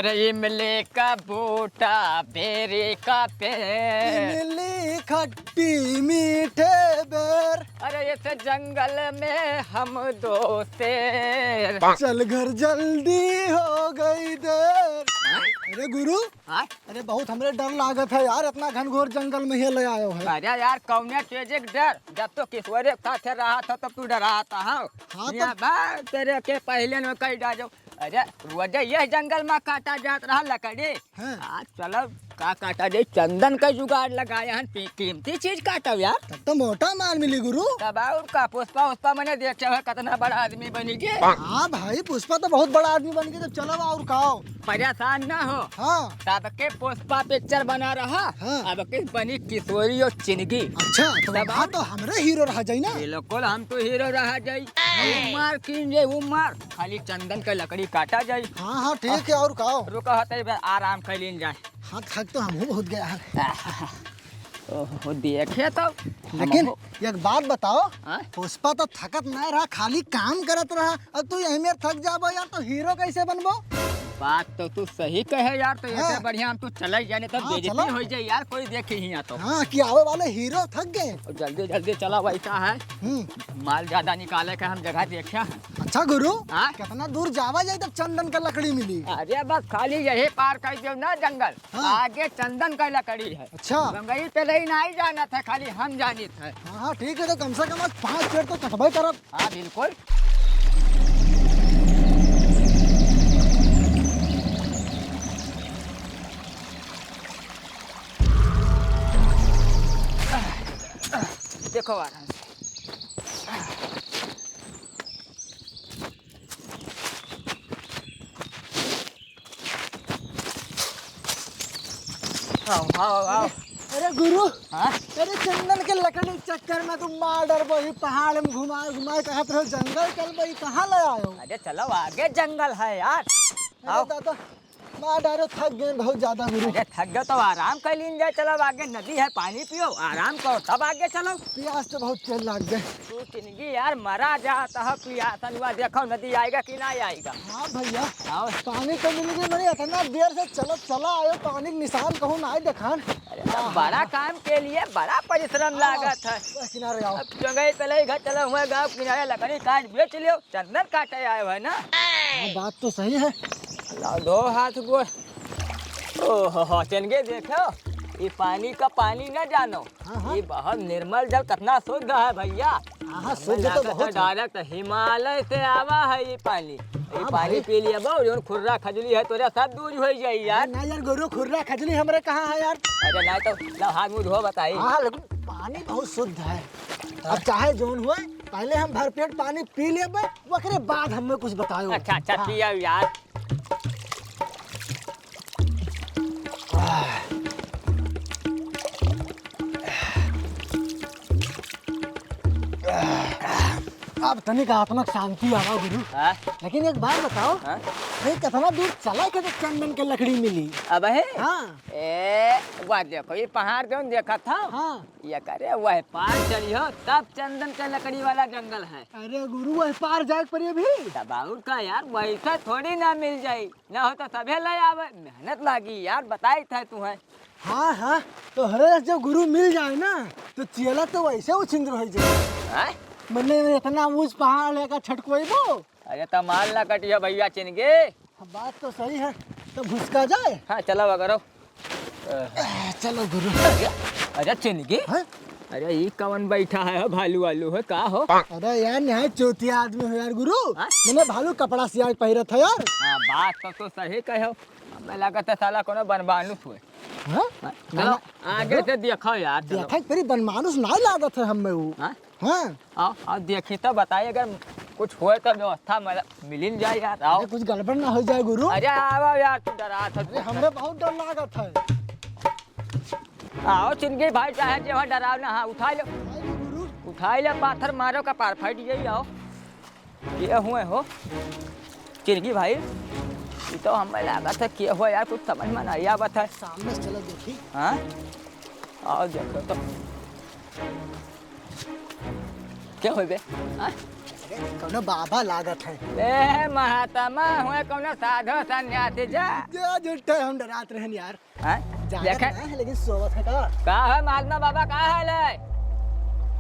अरे इमली का बूटा बेरी का पेड़, इमली खट्टी मीठे बेर, अरे इस जंगल में हम दो शेर। चल घर जल्दी हो गई देर। अरे गुरु, अरे बहुत हमरे डर लागत है यार, इतना घनघोर जंगल में ही ले आयो है। अरे यार कौने तेजे डर, जब तो किशोरे साथ रहा था तब तू डरा था। हाँ तो तेरे के पहले में कई डालो। अरे रोज ये जंगल में काटा जात रहा लकड़ी। हाँ चलो का काटा जाए, चंदन का जुगाड़ लगाया है, कीमती चीज काटो यार। तब तो मोटा माल मिली गुरु। तब और का पुष्पा उष्पा मैंने देखे है कितना बड़ा आदमी बनी के। हाँ भाई पुष्पा तो बहुत बड़ा आदमी बन गया, तो चलो और खाओ। परेशान ना हो। हाँ तब के पुष्पा पिक्चर बना रहा। हाँ। अब के बनी किशोरी और चिनगी। अच्छा तो वहाँ तो हमरे हीरो रह जाई ना। बिल्कुल हम तो हीरो रहा जाई। उमर कीजिए उमर, खाली चंदन का लकड़ी काटा जाई। हाँ हाँ ठीक है और खाओ। रुका होते आराम कर लीन जाए। हाँ थक तो हम बहुत गया है। ओहो देखे तो लेकिन एक बात बताओ, हाँ? पुष्पा तो थकत नहीं रहा, खाली काम करत रहा, और तू यही में थक जाबो यार, तो हीरो कैसे बनबो? बात तो तू सही कहे यार। तो हाँ। ऐसे बढ़िया हम तो चला जाने तब हाँ, बेइज्जती चलो। हो जाए यार, कोई देखे ही यहाँ तो। हाँ कि आवे वाले हीरो थक गए। और जल्दी जल्दी चला, वैसा है माल ज्यादा निकाले का हम जगह देखे हैं। अच्छा गुरु, हाँ? कितना दूर जावा जाए तब चंदन का लकड़ी मिली? अरे बस खाली यही पार कर दो ना जंगल। हाँ। आगे चंदन का लकड़ी है। अच्छा गंगई पे नहीं जाना था, खाली हम जानी थे। हाँ हाँ ठीक है, तो कम से कम आज 5 पेड़ तो कटबे करब। हाँ बिल्कुल। देखो आराम से। आओ आओ आओ। अरे गुरु, हाँ? अरे चंदन के लकड़ी चक्कर में तुम मार डर बही, पहाड़ में घुमा घुमा कहत रहो जंगल चल बही, कहाँ ले आयो? अरे चलो आगे जंगल है यार। आओ। अरे दादा मार डारो, थक गए बहुत ज्यादा गुरु। अरे थक गए तो आराम कर लीन जाए। चलो आगे नदी है, पानी पियो, आराम करो तब आगे चलो। प्यास तो बहुत तेज लग गए। तू जिंदगी यार मरा जाता है प्यासन हुआ। देखो नदी आएगा कि नहीं आएगा। हाँ भैया, आओ। पानी तो मिल गई, मैंने इतना देर से चला आयो, पानी के निशान कहूँ ना दिखान। अरे तो बड़ा काम के लिए बड़ा परिश्रम लागत है। किनारे आओ। अब जगह पहले घर चलो हुए गाँव किनारे लकड़ी काट बेच लियो, चंदन काटे आए हो ना। हाँ, बात तो सही है। लाओ दो हाथ गोड़। ओहो चनगे देखो, ये पानी का पानी न जानो। हाँ। ये बहुत निर्मल जल, कितना शुद्ध है भैया। हाँ शुद्ध तो बहुत है। डायरेक्ट हिमालय से आवा है ये पानी। ये पानी पी लिया बहु खुर्रा खजली है तोरा सब दूर हो जाए यार। ना यार गुरु, खुर्रा खजली हमरे कहाँ है यार? अरे नहीं तो ला हाथ मुँह धो बताई। हाँ लेकिन पानी बहुत शुद्ध है। अब चाहे जोन हुए, पहले हम भरपेट पानी पी लेबे, ओकरे बाद हमें कुछ बताओ। अच्छा अच्छा पिया यार। अब तनिक आत्मक शांति आवा गुरु। हाँ? लेकिन एक बात बताओ, हाँ? भाई कितना दूर चला के तो चंदन के लकड़ी मिली? अब है हाँ वह देखो ये पहाड़ क्यों देखा था। हाँ। ये करे वह पार चली हो तब चंदन का लकड़ी वाला जंगल है। अरे गुरु वह पार जाए पर अभी। दबाउर का यार वैसा थोड़ी ना मिल जाई, ना हो तो सभे ले आवे, मेहनत लागी यार, बताई था तू है। हाँ हाँ तो हरे जब गुरु मिल जाए ना, तो चेला तो वैसे उछिंद्र हो जाए। मैंने इतना ऊंच पहाड़ लेकर छटकोइबो। अरे तो माल ना कटिया भैया चिनगे। बात तो सही है, तो घुसका जाए। हाँ चलो वगैरह। चलो गुरु। अरे चिनगे, हाँ? अरे ये कवन बैठा है भालू वालू है का हो? अरे यार यहाँ चौथिया आदमी हो यार गुरु। हाँ? मैंने भालू कपड़ा सियाज पहिरा था यार। हाँ बात तो सही कहो। हमें लगा था साला कोनो बनबानुस हुए। हाँ? चलो आगे से देखो यार। चलो। देखा फिर बनमानुस नहीं लागत है हमें वो। हाँ? हाँ आओ देखी तो बताइए, अगर कुछ हुए तो व्यवस्था मिल जाए यार। आओ। अरे कुछ गड़बड़ ना हो जाए गुरु। अरे आओ यार, तू डरा था। अरे हमें बहुत डर लागत है। आओ चिनगी भाई, चाहे जो डराव ना। हाँ उठा लो, गुरु उठा लो, पाथर मारो का पार फट जाइए। आओ ये हुए हो चिनगी भाई, ये तो हमें लगा था किए हुआ यार, कुछ समझ में नहीं आवत है। सामने से चलो देखी। हाँ आओ देखो तो क्या हो बे। हाँ? कौनो बाबा लागत है। ए महात्मा हुए कौनो साधु सन्यासी जा जो झूठे हम डरात रहन यार। हैं? जागत देखे ना है लेकिन सोवत है का है महात्मा बाबा का हाल है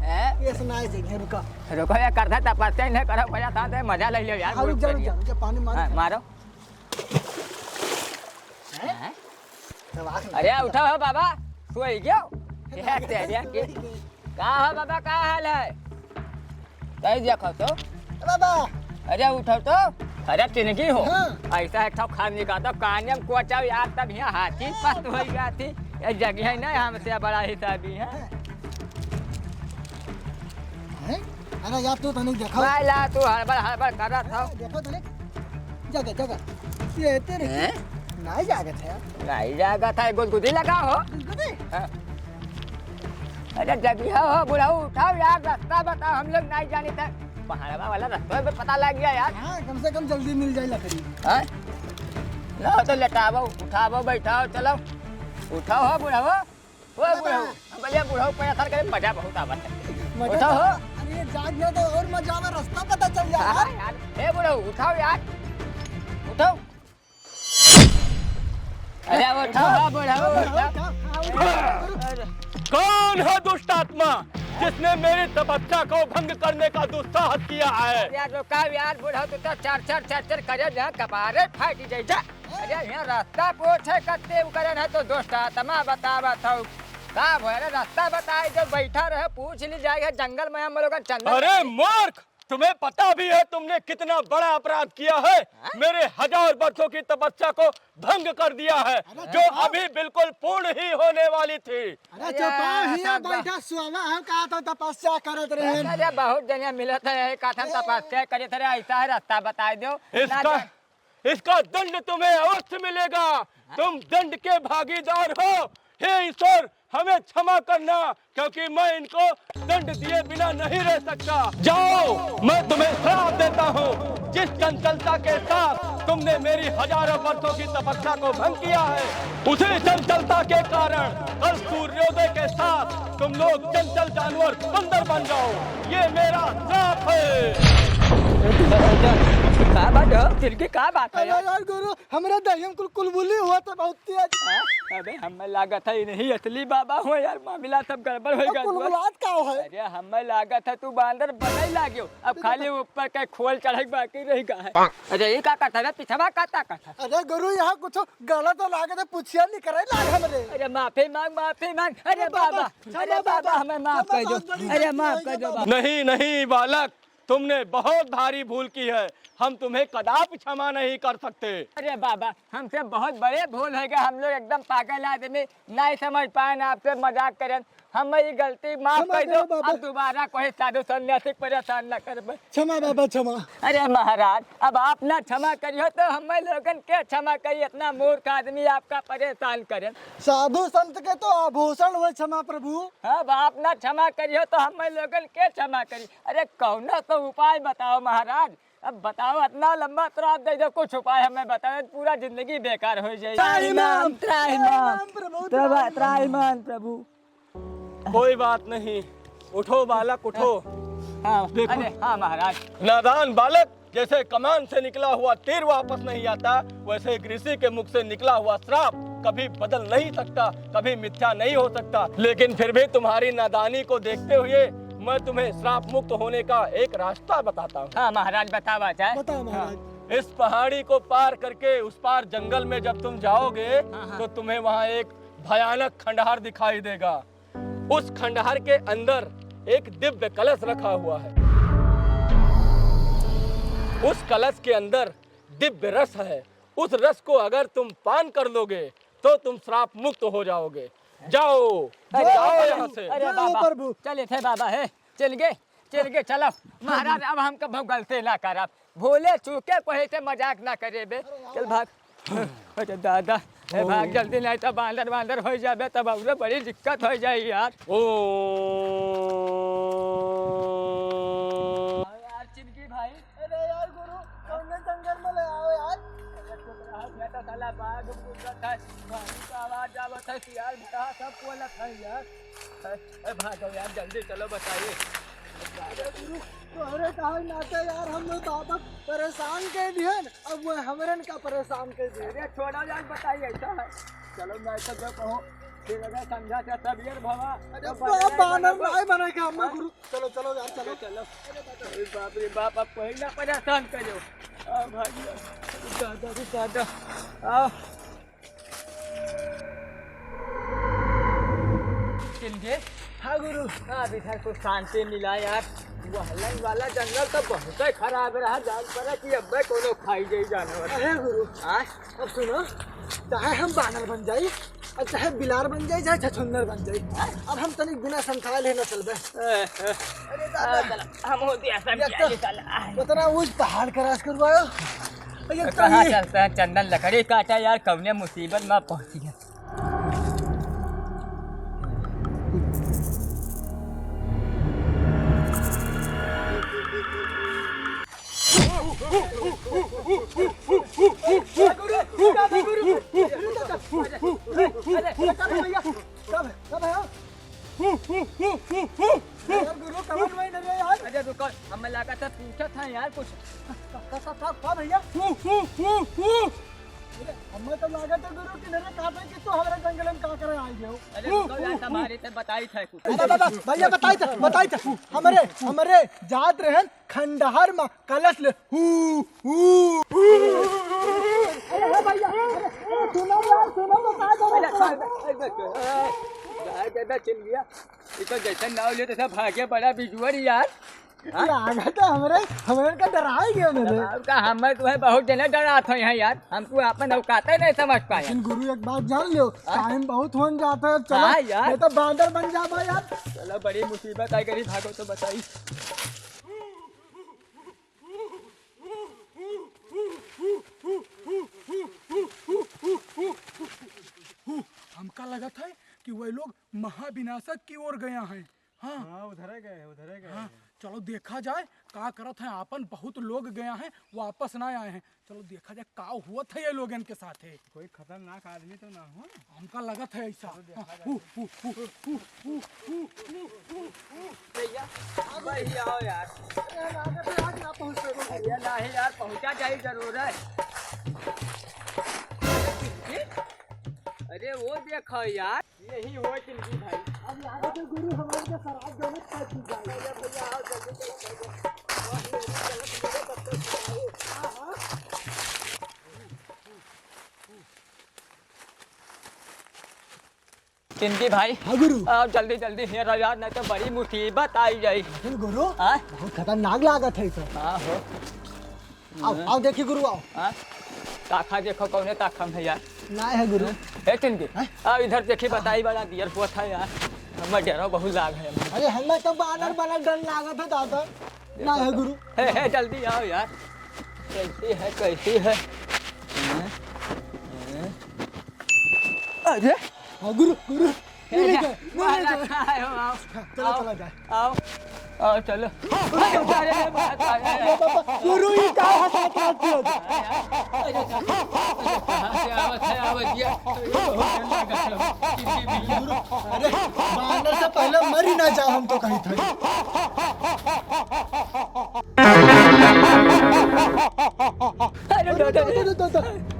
हैं? ये सुनाई जगह रुका। रुको ये करता तपस्या नहीं करो पहले साथ में मजा ले लियो यार हाँ, रुक जा रुक जा पानी मार। हाँ, मारो हैं? अरे उठो हो बाबा सोई गयो ये तेरिया के का हो बाबा का हाल है कहीं देखो तो बाबा अरे उठो तो अरे तिनकी हो हाँ। ऐसा एक ठोक खाने का तो कानियम कोचाव यार तब यहाँ हाथी पस्त हो गया थी ये जगह नहीं हमसे बड़ा हिसाबी है अरे यार तू तनिक देखो वाला तू हड़बड़ कर रहा था देखो तनिक जगह जगह ये तेरे नहीं जागत है नहीं जागा था गुदगुदी लगा हो हाँ। अरे जगह हो बुढ़ाऊ उठाओ यार रास्ता बताओ हम लोग नहीं जाने थे पहाड़वा वाला रास्ते पे पता लग गया यार हाँ कम से कम जल्दी मिल जाए लकड़ी हाँ लो तो लेटावो उठावो बैठाओ चलो उठाओ हो बुढ़ाओ वो बुढ़ाओ भले बुढ़ाओ पैसा करे मजा बहुत आवत है उठाओ हो अरे जाग गया तो और मजा आवे रास्ता पता चल जाए हाँ यार ए बुढ़ाओ उठाओ यार उठाओ अरे उठाओ हो बुढ़ाओ कौन है दुष्ट आत्मा जिसने मेरी तपस्या को भंग करने का दुस्साहस किया है? यार रुका यार बुढ़ाओ तू तो चार करे जहाँ कपारे फाटी जाए जा अरे यहाँ रास्ता पूछे कत्ते करे है तो दोस्त आत्मा बतावा था का भरे रास्ता बताए जो बैठा रहे पूछ ली जाएगा जंगल में हम लोग का चंदन अरे मूर्ख तुम्हें पता भी है तुमने कितना बड़ा अपराध किया है मेरे 1000 वर्षों की तपस्या को भंग कर दिया है जो अभी बिल्कुल पूर्ण ही होने वाली थी। अरे चुपा हिया बैठा सुना हम कहा तो तपस्या करत रहे अरे बहुत जगह मिलत है कथन तपस्या करे थे ऐसा है रास्ता बता दो इसका दंड तुम्हें अवश्य मिलेगा। तुम दंड के भागीदार हो। हे ईश्वर हमें क्षमा करना क्योंकि मैं इनको दंड दिए बिना नहीं रह सकता। जाओ मैं तुम्हें श्राप देता हूँ। जिस चंचलता के साथ तुमने मेरी 1000 वर्षों की तपस्या को भंग किया है उसी चंचलता के कारण कल सूर्योदय के साथ तुम लोग चंचल जानवर बंदर बन जाओ। ये मेरा श्राप है। का बात है तिनकी का बात है यार गुरु हमरा दहियम कुलबुली हुआ तो बहुत तेज अबे हमें लागत है नहीं असली बाबा हो यार मामला सब गड़बड़ हो गया कुलबुलात का है अरे हमें लागत है तू बांदर बने लागियो अब खाली ऊपर के खोल चढ़े बाकी रह गया है। अरे ये का करता है पिछवा काता करता अरे गुरु यहाँ कुछ गलत लागत है पूछिया नहीं करे लाग हमरे। अरे माफी मांग अरे बाबा हमें माफ कर दो अरे माफ कर दो नहीं नहीं बालक तुमने बहुत भारी भूल की है। हम तुम्हें कदापि क्षमा नहीं कर सकते। अरे बाबा हमसे बहुत बड़े भूल है गया हम लोग एकदम पागल आदमी नहीं समझ पाए ना आपसे मजाक करें हम ये गलती माफ कर दो अब दोबारा कोई साधु सन्यासी परेशान न कर। क्षमा बाबा क्षमा। अरे महाराज अब आप ना क्षमा करियो तो हम लोगन के क्षमा करिए इतना मूर्ख आदमी आपका परेशान करें। साधु संत के तो आभूषण हुए क्षमा प्रभु। अब आप ना क्षमा करियो तो हम लोगन के क्षमा करिए। अरे कौन तो उपाय बताओ महाराज अब बताओ इतना लंबा श्राप दे दो कुछ उपाय हमें बताओ पूरा जिंदगी बेकार हो जाएगी। त्राहिमाम प्रभु कोई बात नहीं उठो बालक उठो। हाँ अरे हाँ महाराज। नादान बालक जैसे कमान से निकला हुआ तीर वापस नहीं आता वैसे ऋषि के मुख से निकला हुआ श्राप कभी बदल नहीं सकता कभी मिथ्या नहीं हो सकता। लेकिन फिर भी तुम्हारी नादानी को देखते हुए मैं तुम्हें श्राप मुक्त होने का एक रास्ता बताता हूँ। हाँ महाराज बतावा चाहे। बताओ महाराज। इस पहाड़ी को पार करके उस पार जंगल में जब तुम जाओगे तो तुम्हें वहाँ एक भयानक खंडहर दिखाई देगा। उस खंडहर के अंदर एक दिव्य कलश रखा हुआ है। उस कलश के अंदर दिव्य रस है। उस रस को अगर तुम पान कर लोगे तो तुम श्राप मुक्त हो जाओगे। जाओ जाओ यहाँ से। अरे बाबा चले थे बाबा है चल गए चलो महाराज अब हम कभी गलती ना कर भूले चूके कोई से मजाक ना करे बे चल भाग। अरे दादा भाग जल्दी नहीं तो बांदर हो जाए तब और बड़ी दिक्कत हो जाए यार। ओ यार चिनकी भाई अरे यार गुरु कौन जंगल में ले आओ यार। मैं तो साला बाघ बुलत है पानी का आवाज आवत है सियार भटा सब बोलत है यार। भागो यार जल्दी चलो बताइए। तोहरे कहा नाते यार हम लोग बाबा परेशान कर दिए, अब वो हमरन का परेशान कर दिए। अरे छोड़ो यार, बताइए ऐसा है। चलो मैं तो जो कहूँ फिर अगर समझा था तबियत भवा। अरे बानर नहीं बनेगा हम लोग गुरु। चलो चलो यार चलो। चलो अरे बाप रे बाप, अब कोई ना परेशान करो। आओ भाई, दादा रे दादा, आओ। चिंदे, हाँ गुरु। अब इधर कुछ शांति मिला यार। वो हलन वाला जंगल तो बहुत ही खराब रहा, जान पड़ा कि अब कोनो खाई गई जानवर। अरे गुरु, अब सुनो, चाहे हम बानर बन जाए और चाहे बिलार बन जाए, चाहे छछुंदर बन जाए, अब हम तनिक बिना संथाल ही न चलबे। अरे दादा, हम होती ऐसा किया चला। उतना उस पहाड़ का रास करवायो। कहाँ चलता है चंदन, लकड़ी काटा यार, कौने मुसीबत में पहुंच गया। अरे रुको, हमें लगा था पूछा था यार कुछ। भैया हमें तो लगा था गुरु कि मेरे काटे कि तो हमारे जंगल में का करे आई गयो। अरे रुको यार, तुम्हारे से बताई था कुछ। भैया बताई था हमारे जात रहन खंडहर में कलश ले अरे भैया सुनो यार, सुनो दादा चल गया। इतना जैसे नाव ले तैसा भागे बड़ा बिजुअर यार। आगा तो हमारे का डराई गया मेरे का, हमें तुम्हें बहुत जना डरा था यहाँ यार। हमको अपन औकात नहीं समझ पाए। लेकिन गुरु एक बात जान लो, टाइम बहुत होन जाता है। चलो यार, ये तो बांदर बन जाबा यार। चलो बड़ी मुसीबत आई गई, भागो तो बताई। हमका लगा था कि वही लोग महाविनाशक की ओर गया हैं। हाँ उधर गए। हाँ, चलो देखा जाए का करत है। आपन बहुत लोग गया हैं, वापस ना आए हैं। चलो देखा जाए का हुआ था ये लोगन के साथ है। कोई खतरनाक आदमी तो ना हो। हमका लगा था ऐसा। भैया आओ यार। भैया नहीं यार, पहुंचा जाए जरूर है। अरे वो देखो यार, यही हो चिंकी भाई। अब यहाँ पे गुरु हमारे के शराब देने पड़ जाए। भैया आओ जल्दी चिंकी भाई। हाँ गुरु। आओ जल्दी जल्दी हेरा यार, नहीं तो बड़ी मुसीबत आई जाए। गुरु हाँ बहुत खतरनाक लागत है तो। हाँ हो। आओ देखिए गुरु, आओ। हाँ ताखा देखो, कौने ताखा में यार ना है गुरु। है चिंकी। अब इधर देखिए, बताई बड़ा दियर हुआ था यार। हमें डरा बहुत लाग है। अरे हमें तो बानर बना डर लागत है दादा। ना है गुरु। है जल्दी आओ यार। कैसी है अरे हाँ गुरु चलो जाए। आओ चलो। गुरु ही का अरे बानर से पहले मर ही ना जाओ हम तो कहीं थे।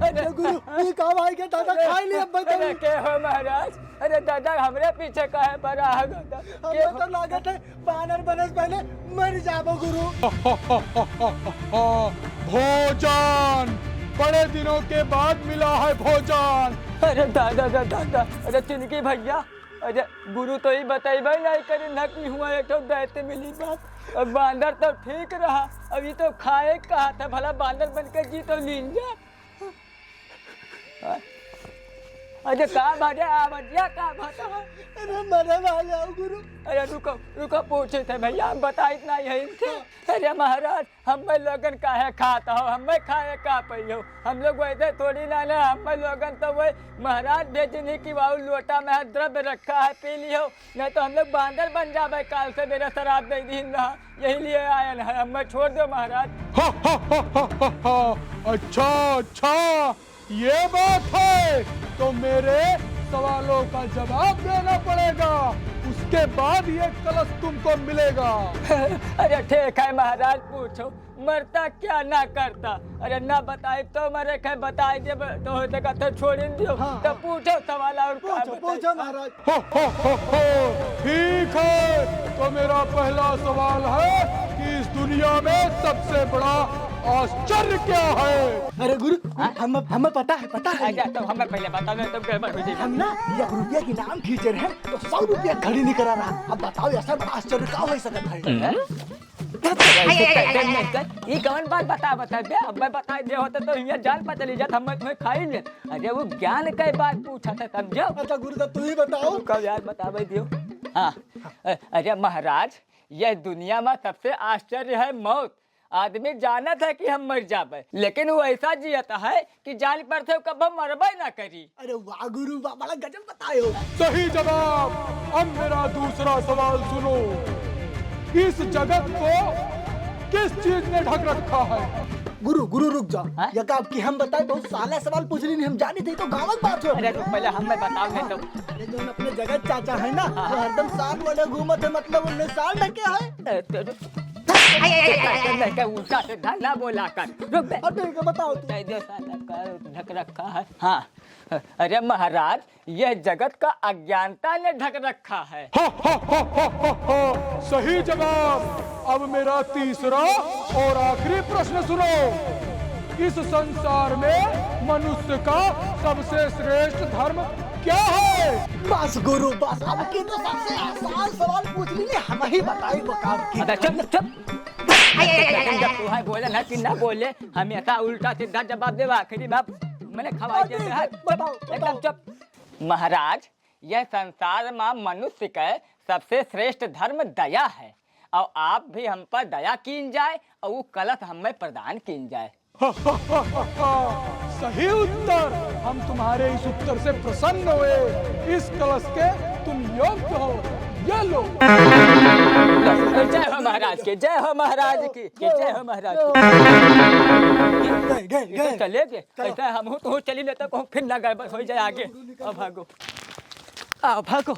अरे गुरु ये काम आई के दादा खाई लिए अब अरे के हो महाराज। अरे दादा हमरे पीछे का है बड़ा हमें तो लागत है बानर बनस पहले मर जाबो गुरु। भोजन, बड़े दिनों के बाद मिला है भोजन। अरे दादा अरे चिंकी भैया, अरे गुरु तो ही बताइबे नहीं करे न कि हुआ एक तो दैते मिली बात। अब बांदर तो ठीक रहा, अभी तो खाए कहा था, भला बांदर बन के जी तो लीन जा। अरे का भाजा आवजिया का भाता। अरे मरे वाले हो गुरु। अरे रुको पूछे थे भैया, हम बता इतना यही थे। अरे महाराज हम लोगन काहे खाता हो, हमें खाए का पहियो। हम लोग वैसे थोड़ी ना हम लोगन तो वही महाराज भेजने की वाहु लोटा में द्रव्य रखा है, पी लियो, नहीं तो हम लोग बांदर बन जावे। काल से मेरा शराब दे दिन रहा, यही लिए आए है। हमें छोड़ दो महाराज। अच्छा ये बात है, तो मेरे सवालों का जवाब देना पड़ेगा, उसके बाद ये कलश तुमको मिलेगा। अरे ठीक है महाराज, पूछो मरता क्या ना करता। अरे ना बताए तो मरे के बताए जब तो हो सका तो छोड़ दियो। तो पूछो सवाल और पूछो महाराज। हो, ठीक है, तो मेरा पहला सवाल है कि इस दुनिया में सबसे बड़ा आश्चर्य क्या है? अरे गुरु, हमें पता है। अच्छा तो हमें पहले बता दो तब गड़बड़ हो जाएगी। हम ना 1 रुपया की नाम खींचे रहे तो 100 रुपया खड़ी नहीं करा रहा। अब बताओ ऐसा बड़ा आश्चर्य क्या हो सकता है? ये कौन बात बता बे, अब मैं बता दे होता तो यहाँ जान पता चली जाता, हम तुम्हें खाई ले। अरे वो ज्ञान का बात पूछा था, समझो। अच्छा गुरु साहब तू ही बताओ। कब यार बता भाई दियो। हाँ, अरे महाराज, यह दुनिया में सबसे आश्चर्य है मौत। आदमी जाना था कि हम मर जाबे, लेकिन वो ऐसा जियता है कि जान पर थे कब हम मरबे ना करी। अरे वाह गुरु वाह, बड़ा गजब बताए। सही जवाब। अब मेरा दूसरा सवाल सुनो, इस जगत को किस चीज ने ढक रखा है? गुरु रुक जाओ। या का आपकी हम बताए तो साला सवाल पूछ रही नहीं, हम जानी थी तो गाँव की बात हो। अरे तो पहले हमें बताओ है तो। अरे जो अपने जगत चाचा है ना, वो हरदम साल वाले घूमत है, मतलब उन्हें साल ढके है। उल्टा से ना बोला कर, रुक बे। अब ठीक है बताओ तू। ढक रखा है। हाँ, अरे महाराज, यह जगत का अज्ञानता ने ढक रखा है। सही जवाब। अब मेरा तीसरा और आखिरी प्रश्न सुनो, इस संसार में मनुष्य का सबसे श्रेष्ठ धर्म क्या है? बस गुरु बस, अब की तो सबसे आसान सवाल पूछ ली, हम ही बताई वो काम की। चुप। जब तू है बोले ना कि ना बोले, हमेशा उल्टा सीधा जवाब दे। आखिरी बात मैंने खवा दिया। एकदम चुप। महाराज, यह संसार में मनुष्य का सबसे श्रेष्ठ धर्म दया है, और आप भी हम पर दया कीन जाए और वो कलश हमें प्रदान कीन जाए। सही उत्तर। हम तुम्हारे इस उत्तर से प्रसन्न हुए। इस कलश के तुम योग्य हो, ये लो। जय हो महाराज की, जय हो महाराज की, जय हो महाराज की। चले गए ऐसा, हम तो चली लेते को फिर ना गड़बड़ हो जाए आगे। अब भागो, आओ भागो,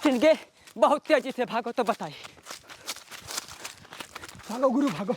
चिन गए, बहुत तेजी से भागो। तो बताइए। भागो गुरु भागो।